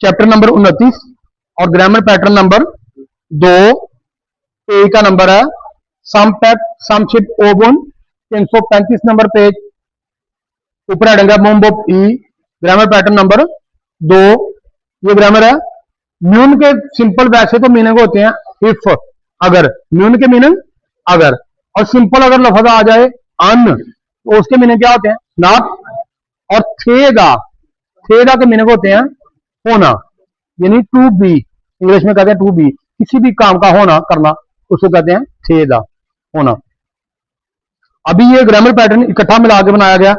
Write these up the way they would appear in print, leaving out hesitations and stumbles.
Chapter number 29 और grammar pattern number 2, page का number है समशिप ओबन 335 नंबर पेज, ऊपर हेडिंग मोमबोप ई, ग्रामर पैटर्न नंबर 2। ये ग्रामर है। म्यून के सिंपल वैसे तो मीनिंग होते हैं इफ, अगर। म्यून के मीनिंग अगर, और सिंपल अगर लफ्ज आ जाए अन तो उसके मीनिंग क्या होते हैं? नॉट। और थेदा के मीनिंग होते हैं होना, यानी टू बी, इंग्लिश में कहते हैं टू बी, किसी भी काम का होना करना उसको कहते हैं थेदा, होना। अभी ये ग्रामर पैटर्न इकट्ठा मिला के बनाया गया।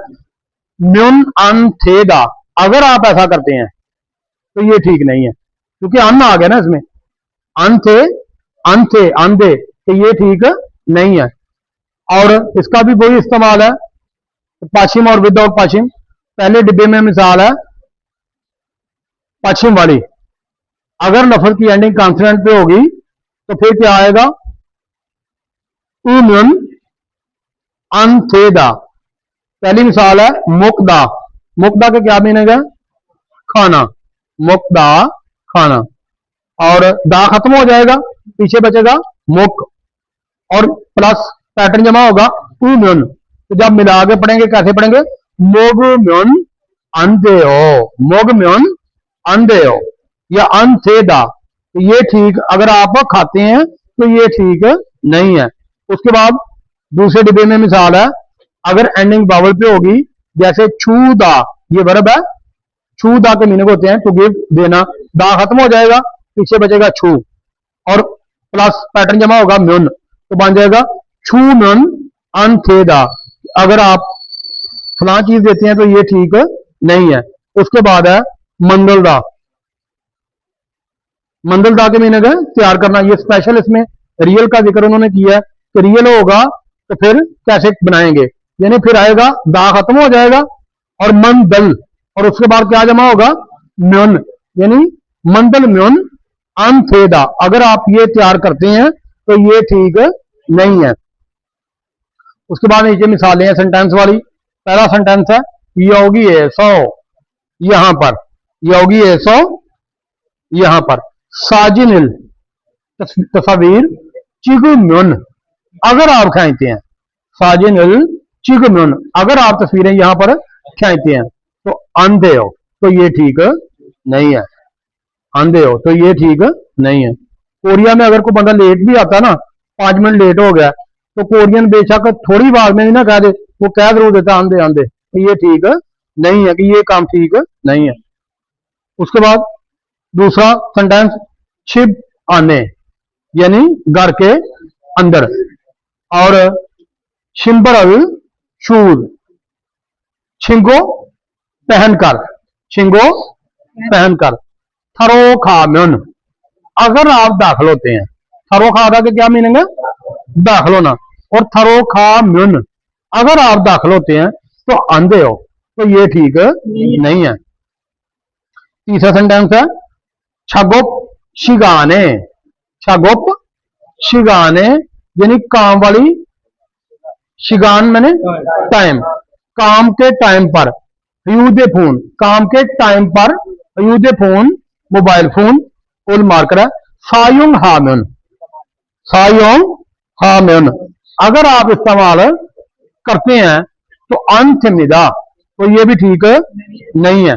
म्यून अन थेदा, अगर आप ऐसा करते हैं तो ये ठीक नहीं है, क्योंकि अन आ गया ना इसमें, अन थे अंधे, तो ये ठीक नहीं है। और इसका भी वही इस्तेमाल है, पश्चिम और विदाउट पश्चिम। पहले डिब्बे में मिसाल है पश्चिम वाली, अगर लफ्ज की एंडिंग कॉन्सोनेंट पे होगी तो फिर क्या आएगा? उम्युन अनथेदा। पहली मिसाल है मुकदा, मुकदा के क्या मीनिंग है? खाना, मुकदा खाना। और दा खत्म हो जाएगा, पीछे बचेगा मुक, और प्लस पैटर्न जमा होगा उम्युन। तो जब मिला के पढ़ेंगे कैसे पढ़ेंगे? मोगम्युन अंधे हो, मोगम्युन अंधे हो, या अनथेदा। तो ये ठीक, अगर आप खाते हैं तो ये ठीक नहीं है। उसके बाद दूसरे डिब्बे में मिसाल है, अगर एंडिंग बावल पे होगी, जैसे छूदा, ये वर्ब है, छूदा के मीनिंग होते हैं टू गिव, देना। दा खत्म हो जाएगा, पीछे बचेगा छू, और प्लस पैटर्न जमा होगा म्यून, तो बन जाएगा छू म्यून अनथेदा। अगर आप फलां चीज देते हैं तो ये ठीक नहीं है। उसके बाद है मंदलदा, मंदलदा के मीनिंग है तैयार करना। ये स्पेशल इसमें रियल का जिक्र उन्होंने किया है कि रियल होगा तो फिर कैसे बनाएंगे, यानी फिर आएगा दा खत्म हो जाएगा और मंदल, और उसके बाद क्या जमा होगा? म्यून, यानी मंदल म्यून अनथेदा। अगर आप ये तैयार करते हैं तो ये ठीक नहीं है। उसके बाद नीचे मिसालें हैं सेंटेंस वाली। पहला सेंटेंस है योगी है सो, यहां पर योगी है सो, यहां पर साजिनिल तस्वीर चिगुम्युन, अगर आप खींचते हैं, साजिनिल चिगुम्युन, अगर आप तस्वीरें यहां पर खींचते हैं तो अंधे हो, तो ये ठीक नहीं है। अंधे हो तो ये ठीक नहीं है। कोरिया में अगर कोई बंदा लेट भी आता ना, 5 मिनट लेट हो गया, तो कोरियन बेशक थोड़ी बात में भी ना कह दे, वो कह जरूर देता अंधे अंधे, तो ये ठीक नहीं है, कि ये काम ठीक नहीं है। उसके बाद दूसरा सेंटेंस छिप आने, यानी घर के अंदर, और शिम्बरल शूज, छिंगो पहनकर, छिंगो पहनकर। थरो खाम्युन, अगर आप दाखिल होते हैं, थरो खादा के क्या मीनिंग है? दाखिल होना। और थरो खाम्युन, अगर आप दाखिल होते हैं तो अंधे हो, तो ये ठीक नहीं है। तीसरा सेंटेंस है छगोप शिगाने, छगोप शिगाने, यानी काम वाली, शिगान मैंने टाइम, काम के टाइम पर, यूज फोन, काम के टाइम पर यूज फोन, मोबाइल फोन, उल मार्कर है सायुंग हाम्युन, सायुंग हाम्युन, अगर आप इस्तेमाल करते हैं तो अंतमिदा, तो ये भी ठीक नहीं है।